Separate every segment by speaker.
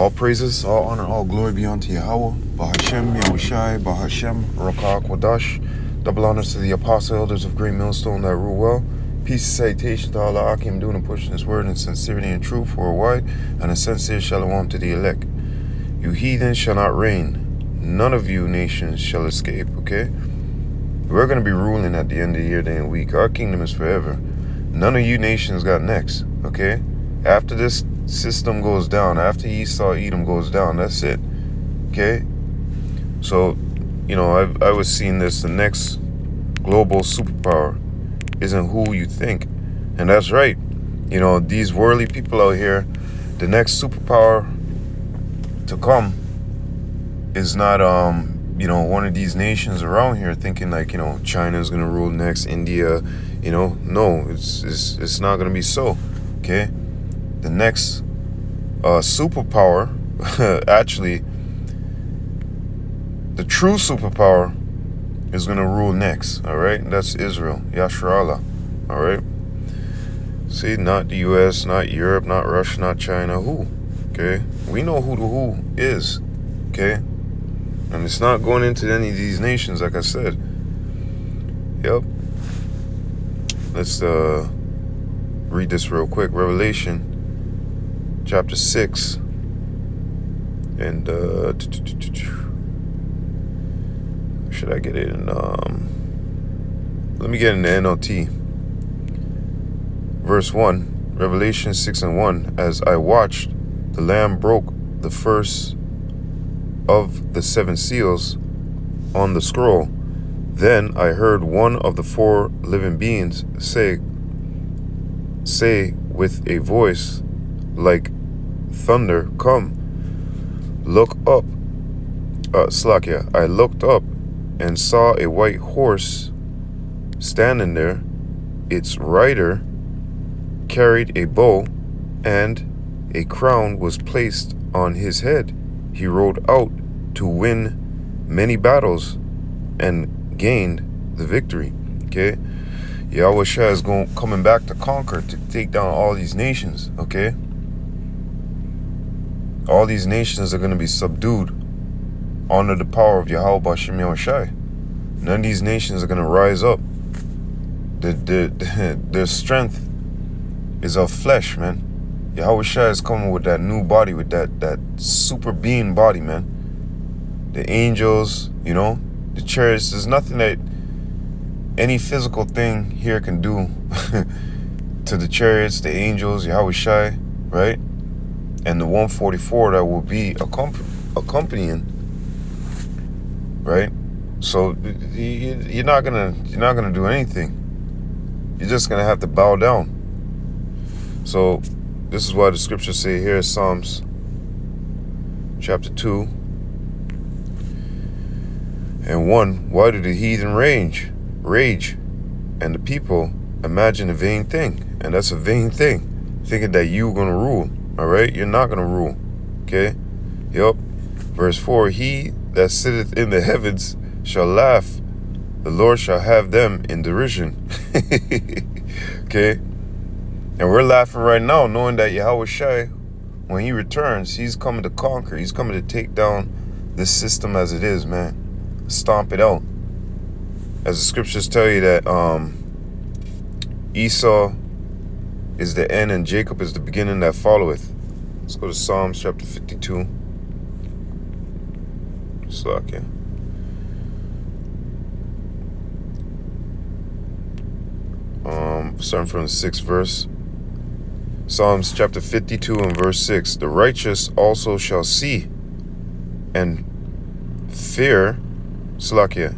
Speaker 1: All praises, all honor, all glory be unto Yahweh, Bahashem, Yahushai, Bahashem, Rakah, Quadash. Double honors to the apostle elders of Great Millstone that rule well. Peace and salutation to all the Akim doing and pushing his word in sincerity and truth worldwide, and a sincere shalom to the elect. You heathens shall not reign. None of you nations shall escape, okay? We're going to be ruling at the end of the year, day and week. Our kingdom is forever. None of you nations got next, okay? After this system goes down, after Esau, Edom goes down, that's it, okay? So, you know, I was seeing this, the next global superpower isn't who you think. And that's right. You know, these worldly people out here, the next superpower to come is not, you know, one of these nations around here thinking like, you know, China's going to rule next, India, you know. No, it's not going to be so, okay? The next superpower, actually, the true superpower is going to rule next, all right? That's Israel, Yasharallah, all right? See, not the U.S., not Europe, not Russia, not China, who, okay? We know who the who is, okay? And it's not going into any of these nations, like I said. Yep. Let's read this real quick. Revelation chapter 6. And should I get it in let me get in the NLT. Verse 1, Revelation 6:1. As I watched, the Lamb broke the first of the 7 seals on the scroll. Then I heard one of the 4 living beings say with a voice like thunder, "Come, look up." Slakia. I looked up and saw a white horse standing there. Its rider carried a bow, and a crown was placed on his head. He rode out to win many battles and gained the victory. Okay, Yahweh Shah is coming back to conquer, to take down all these nations. Okay, all these nations are going to be subdued under the power of Yahweh Bashem Yahushai. None of these nations are going to rise up. Their strength is of flesh, man. Yahweh Shai is coming with that new body, with that super being body, man. The angels, you know, the chariots. There's nothing that any physical thing here can do to the chariots, the angels, Yahweh Shai, right? And the 144 that will be accompanying, right? So you're not gonna do anything. You're just gonna have to bow down. So this is why the scriptures say here, Psalms chapter 2 and 1. Why do the heathen rage, and the people imagine a vain thing? And that's a vain thing, thinking that you're gonna rule. All right, you're not gonna rule. Okay. Yep. Verse 4. He that sitteth in the heavens shall laugh. The Lord shall have them in derision. Okay. And we're laughing right now, knowing that Yahweh Shai, when he returns, he's coming to conquer. He's coming to take down this system as it is, man. Stomp it out. As the scriptures tell you that Esau is the end and Jacob is the beginning that followeth. Let's go to Psalms chapter 52. Slakia. Starting from the 6th verse. Psalms chapter 52 and verse 6. The righteous also shall see and fear, Slakia,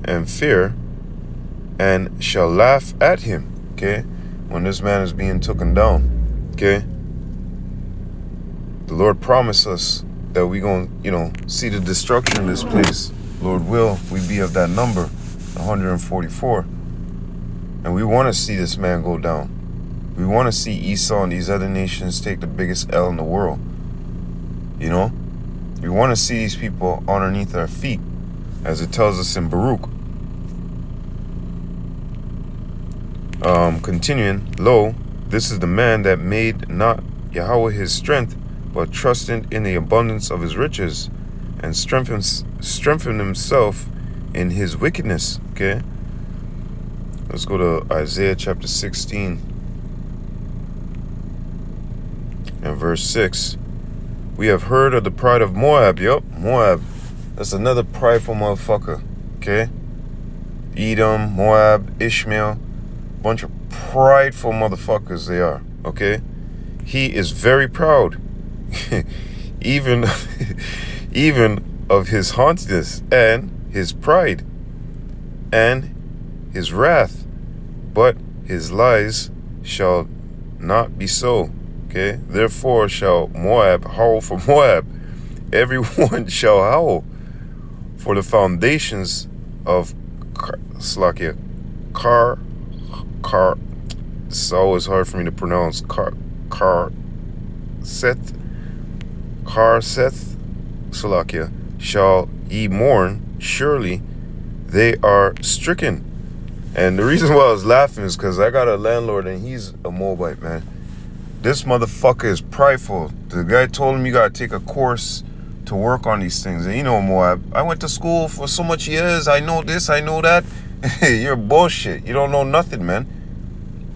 Speaker 1: and shall laugh at him. Okay, when this man is being taken down. Okay, the Lord promised us that we gonna, you know, see the destruction of this place. Lord will, we be of that number, 144. And we want to see this man go down. We want to see Esau and these other nations take the biggest L in the world. You know? We want to see these people underneath our feet, as it tells us in Baruch. Continuing, lo, this is the man that made not Yahweh his strength, but trusted in the abundance of his riches, and strengthened himself in his wickedness. Okay? Let's go to Isaiah chapter 16 and verse 6. We have heard of the pride of Moab. Yup, Moab. That's another prideful motherfucker. Okay? Edom, Moab, Ishmael. Bunch of prideful motherfuckers they are. Okay? He is very proud. even of his haughtiness and his pride and his wrath. But his lies shall not be so. Okay? Therefore shall Moab howl for Moab. Everyone shall howl for the foundations of Slakia. It's always hard for me to pronounce. Seth, Salakia, shall ye mourn, surely they are stricken. And the reason why I was laughing is because I got a landlord and he's a Moabite, man. This motherfucker is prideful. The guy told him you gotta take a course to work on these things. And you know, Moab, I went to school for so much years, I know this, I know that. You're bullshit. You don't know nothing, man.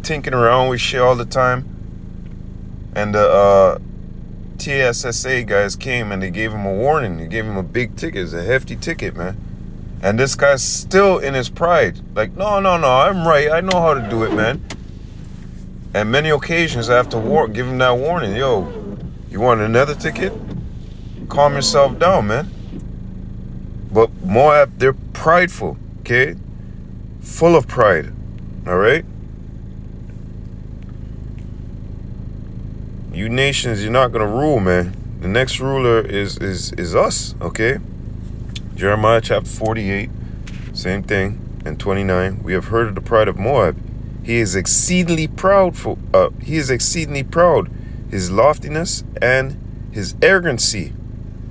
Speaker 1: Tinkering around with shit all the time. And the TSSA guys came and they gave him a warning. They gave him a big ticket. It's a hefty ticket, man. And this guy's still in his pride. Like, no, I'm right. I know how to do it, man. And many occasions I have to give him that warning. Yo, you want another ticket? Calm yourself down, man. But Moab, they're prideful, okay? Full of pride, all right? You nations, you're not gonna rule, man. The next ruler is us, okay? Jeremiah chapter 48, same thing, and 29. We have heard of the pride of Moab. He is exceedingly proud. His loftiness and his arrogancy,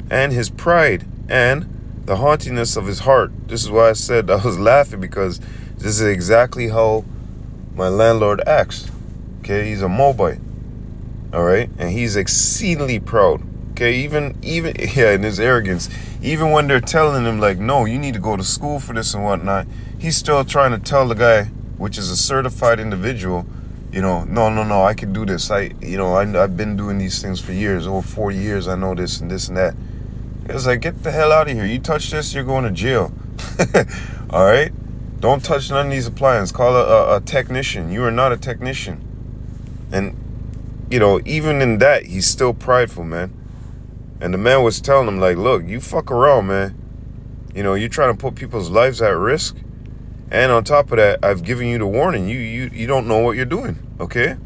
Speaker 1: and his pride, and the haughtiness of his heart. This is why I said I was laughing, because this is exactly how my landlord acts. Okay, he's a Moabite. All right, and he's exceedingly proud. Okay, even in his arrogance, even when they're telling him like, no, you need to go to school for this and whatnot, he's still trying to tell the guy, which is a certified individual, you know, no, I can do this. I've been doing these things for years, over 40 years. I know this and this and that. It's like, get the hell out of here. You touch this, you're going to jail. All right, don't touch none of these appliances. Call a technician. You are not a technician. And you know, even in that, he's still prideful, man. And the man was telling him, like, look, you fuck around, man. You know, you're trying to put people's lives at risk. And on top of that, I've given you the warning. You don't know what you're doing, okay?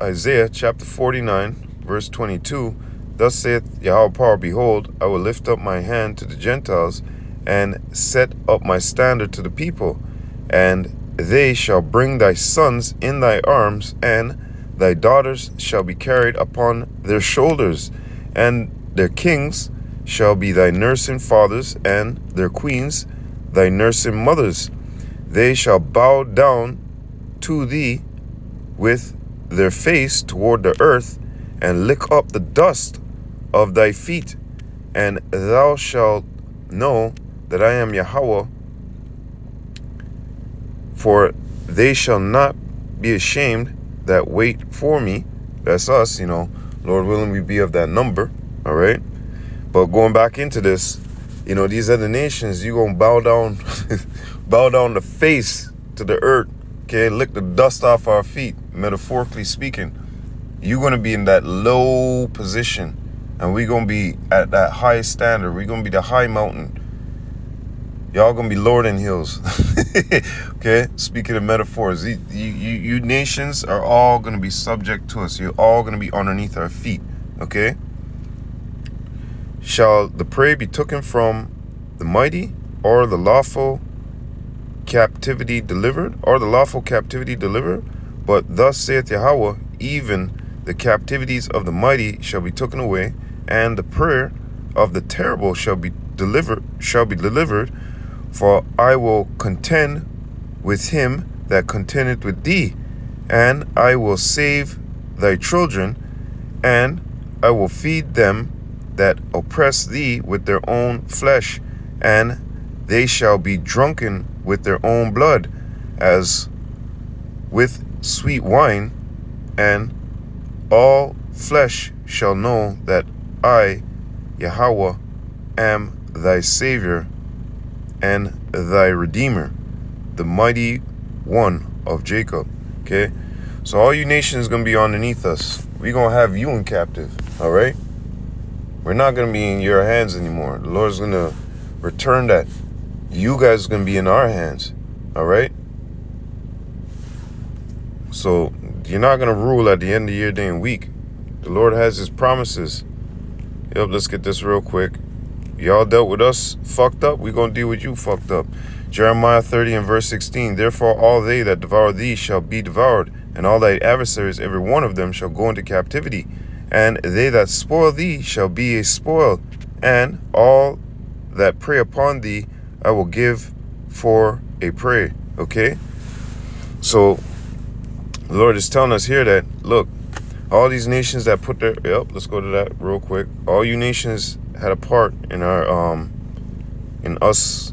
Speaker 1: Isaiah chapter 49, verse 22. Thus saith Yahweh power, behold, I will lift up my hand to the Gentiles and set up my standard to the people. And they shall bring thy sons in thy arms, and thy daughters shall be carried upon their shoulders, and their kings shall be thy nursing fathers, and their queens thy nursing mothers. They shall bow down to thee with their face toward the earth, and lick up the dust of thy feet, and thou shalt know that I am Yahweh. For they shall not be ashamed that wait for me. That's us, you know. Lord willing, we be of that number. All right. But going back into this, you know, these other nations, you gonna bow down, bow down the face to the earth. Okay, lick the dust off our feet, metaphorically speaking. You're gonna be in that low position, and we're gonna be at that high standard. We're gonna be the high mountain. Y'all gonna be lower than hills. Okay, speaking of metaphors, you nations are all gonna be subject to us. You're all gonna be underneath our feet. Okay. Shall the prey be taken from the mighty, or the lawful captivity delivered? Or the lawful captivity delivered? But thus saith Yahweh, even the captivities of the mighty shall be taken away, and the prayer of the terrible shall be delivered. For I will contend with him that contendeth with thee, And I will save thy children, and I will feed them that oppress thee with their own flesh, and they shall be drunken with their own blood, as with sweet wine, and all flesh shall know that I, Yahweh, am thy Savior and thy Redeemer, the mighty one of Jacob. Okay? So all you nations going to be underneath us. We're going to have you in captive. All right? We're not going to be in your hands anymore. The Lord's going to return that. You guys are going to be in our hands. All right? So you're not going to rule at the end of your day and week. The Lord has his promises. Yep, let's get this real quick. Y'all dealt with us fucked up. We're going to deal with you fucked up. Jeremiah 30 and verse 16. Therefore all they that devour thee shall be devoured, and all thy adversaries, every one of them, shall go into captivity. And they that spoil thee shall be a spoil, and all that prey upon thee I will give for a prey. Okay? So the Lord is telling us here that, look, all these nations that put their, let's go to that real quick. All you nations had a part in our, in us,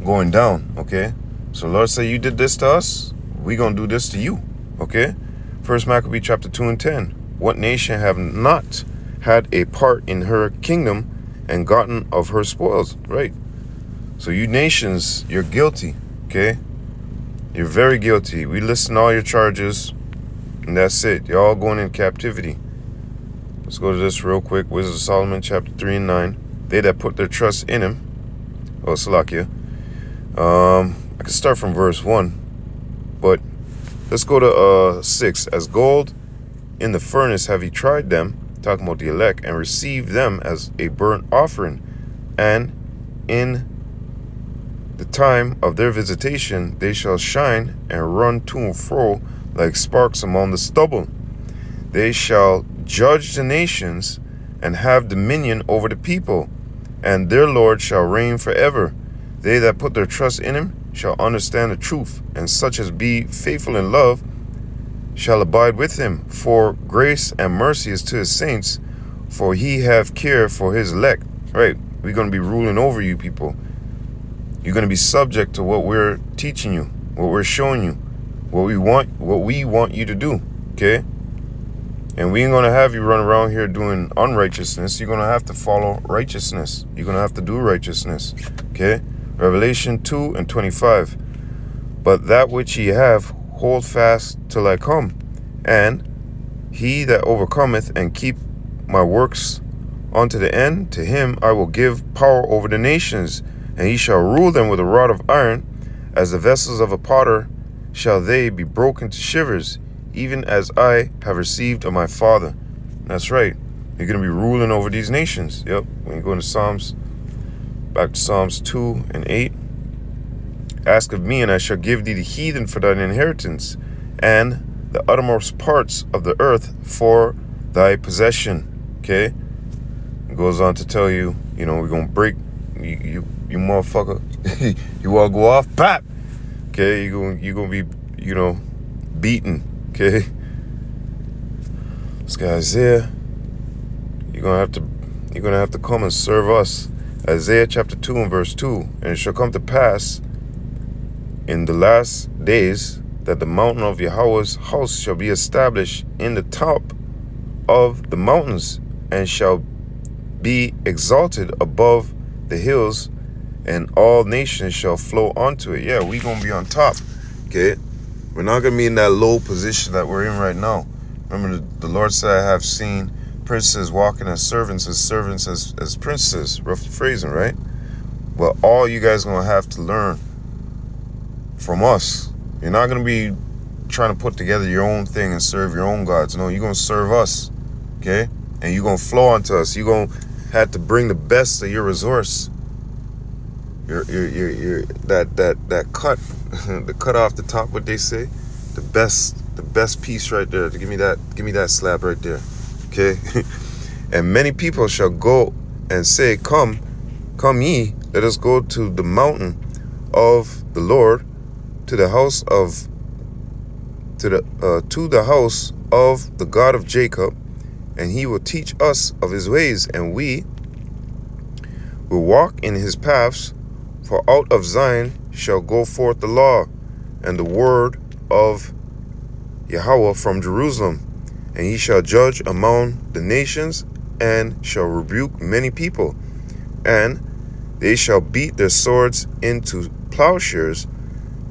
Speaker 1: going down, okay? So the Lord said, you did this to us, we gonna do this to you, okay? First Maccabee chapter 2 and 10. What nation have not had a part in her kingdom and gotten of her spoils, right? So you nations, you're guilty, okay? You're very guilty. We listen to all your charges, and that's it. You're all going in captivity. Let's go to this real quick. Wisdom of Solomon, chapter 3 and 9. They that put their trust in him. Oh, Salakia. I can start from verse 1. But let's go to 6. As gold in the furnace have he tried them, talking about the elect, and received them as a burnt offering. And in the time of their visitation they shall shine and run to and fro like sparks among the stubble. They shall judge the nations and have dominion over the people, and their Lord shall reign forever. They that put their trust in him shall understand the truth, and such as be faithful in love shall abide with him. For grace and mercy is to his saints, for he have care for his elect. Right, we're going to be ruling over you people. You're going to be subject to what we're teaching you, what we're showing you, what we want you to do, okay? And we ain't going to have you run around here doing unrighteousness. You're going to have to follow righteousness. You're going to have to do righteousness, okay? Revelation 2 and 25. But that which ye have, hold fast till I come. And he that overcometh and keep my works unto the end, to him I will give power over the nations, and he shall rule them with a rod of iron. As the vessels of a potter shall they be broken to shivers, even as I have received of my Father. That's right. You're going to be ruling over these nations. Yep. When you go into Psalms, back to Psalms 2 and 8. Ask of me, and I shall give thee the heathen for thine inheritance, and the uttermost parts of the earth for thy possession. Okay? It goes on to tell you, we're going to break you motherfucker. You all go off, pop. Okay, you're gonna be, beaten. Okay. This guy Isaiah, you're gonna have to come and serve us. Isaiah chapter 2 and verse 2. And it shall come to pass in the last days that the mountain of Yahweh's house shall be established in the top of the mountains, and shall be exalted above the hills, and all nations shall flow onto it. Yeah, we're going to be on top, okay? We're not going to be in that low position that we're in right now. Remember, the Lord said, I have seen princes walking as servants as princes. Rough phrasing, right? Well, all you guys are going to have to learn from us. You're not going to be trying to put together your own thing and serve your own gods. No, you're going to serve us, okay? And you're going to flow onto us. You're going to have to bring the best of your resource. Your that cut, the cut off the top, what they say, the best piece right there. Give me that slab right there, okay? And many people shall go and say, come ye, let us go to the mountain of the Lord, to the house of to the house of the God of Jacob, and he will teach us of his ways, and we will walk in his paths. For out of Zion shall go forth the law and the word of Yahweh from Jerusalem, and he shall judge among the nations, and shall rebuke many people, and they shall beat their swords into plowshares,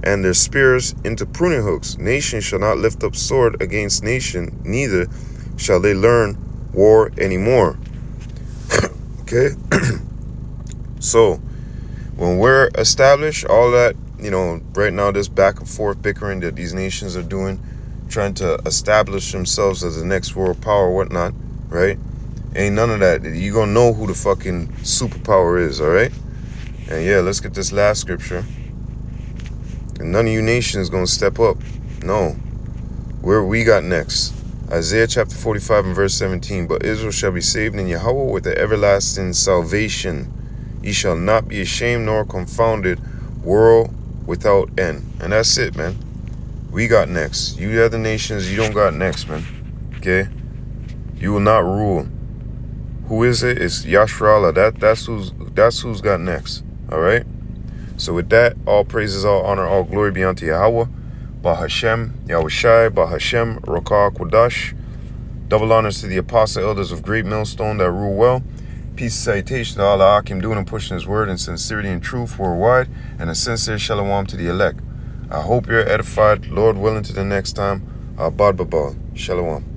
Speaker 1: and their spears into pruning hooks. Nation shall not lift up sword against nation, neither shall they learn war anymore. Okay? So, when we're established, all that, right now, this back and forth bickering that these nations are doing, trying to establish themselves as the next world power or whatnot, right? Ain't none of that. You're going to know who the fucking superpower is, all right? And yeah, let's get this last scripture. And none of you nations going to step up. No. Where we got next? Isaiah chapter 45 and verse 17. But Israel shall be saved in Yahweh with the everlasting salvation. Ye shall not be ashamed nor confounded, world without end. And that's it, man. We got next. You other nations, you don't got next, man. Okay? You will not rule. Who is it? It's Yashrala. That's who's got next. Alright? So with that, all praises, all honor, all glory be unto Yahweh. Bahashem, Yahushai, Bahashem, Rokah, Kodash. Double honors to the apostle elders of Great Millstone that rule well. Peace and salutation to Allah Akim doing and pushing his word in sincerity and truth worldwide. And a sincere shalom to the elect. I hope you're edified. Lord willing, to the next time. Abad Babal. Shalom.